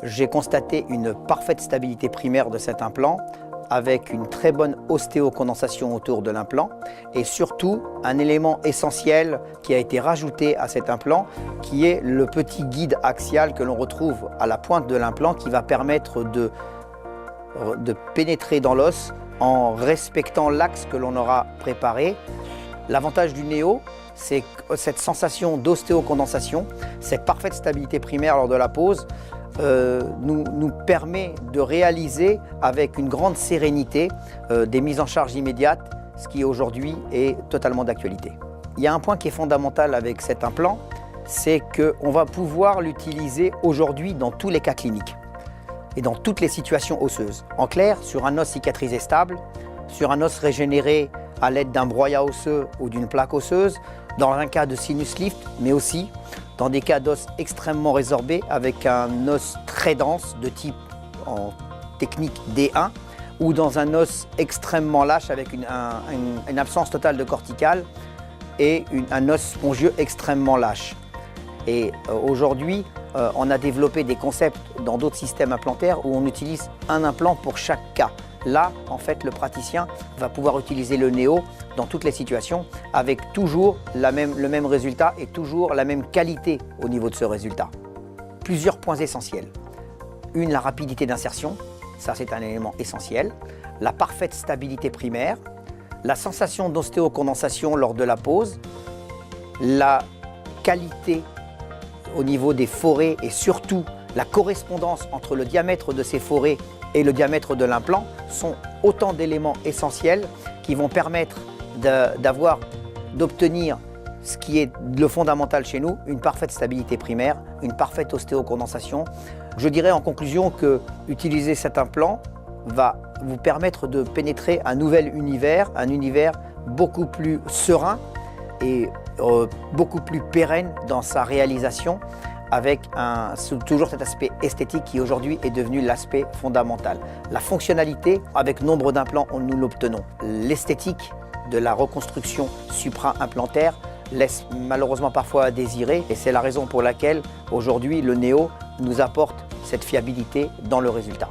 j'ai constaté une parfaite stabilité primaire de cet implant avec une très bonne ostéocondensation autour de l'implant et surtout un élément essentiel qui a été rajouté à cet implant qui est le petit guide axial que l'on retrouve à la pointe de l'implant qui va permettre de pénétrer dans l'os en respectant l'axe que l'on aura préparé. L'avantage du Neo, c'est cette sensation d'ostéocondensation, cette parfaite stabilité primaire lors de la pose nous permet de réaliser avec une grande sérénité des mises en charge immédiates, ce qui aujourd'hui est totalement d'actualité. Il y a un point qui est fondamental avec cet implant, c'est qu'on va pouvoir l'utiliser aujourd'hui dans tous les cas cliniques et dans toutes les situations osseuses. En clair, sur un os cicatrisé stable, sur un os régénéré à l'aide d'un broyat osseux ou d'une plaque osseuse, dans un cas de sinus lift, mais aussi dans des cas d'os extrêmement résorbés avec un os très dense de type en technique D1 ou dans un os extrêmement lâche avec une absence totale de corticale et un os spongieux extrêmement lâche. Et aujourd'hui, on a développé des concepts dans d'autres systèmes implantaires où on utilise un implant pour chaque cas. Là, en fait, le praticien va pouvoir utiliser le Neo dans toutes les situations avec toujours le même résultat et toujours la même qualité au niveau de ce résultat. Plusieurs points essentiels. Une, la rapidité d'insertion, ça c'est un élément essentiel. La parfaite stabilité primaire, la sensation d'ostéocondensation lors de la pose, la qualité au niveau des forêts et surtout la correspondance entre le diamètre de ces forêts et le diamètre de l'implant sont autant d'éléments essentiels qui vont permettre d'obtenir ce qui est le fondamental chez nous, une parfaite stabilité primaire, une parfaite ostéocondensation. Je dirais en conclusion que utiliser cet implant va vous permettre de pénétrer un nouvel univers, un univers beaucoup plus serein et beaucoup plus pérenne dans sa réalisation, avec toujours cet aspect esthétique qui aujourd'hui est devenu l'aspect fondamental. La fonctionnalité, avec nombre d'implants, nous l'obtenons. L'esthétique de la reconstruction supra-implantaire laisse malheureusement parfois à désirer et c'est la raison pour laquelle aujourd'hui le Neo nous apporte cette fiabilité dans le résultat.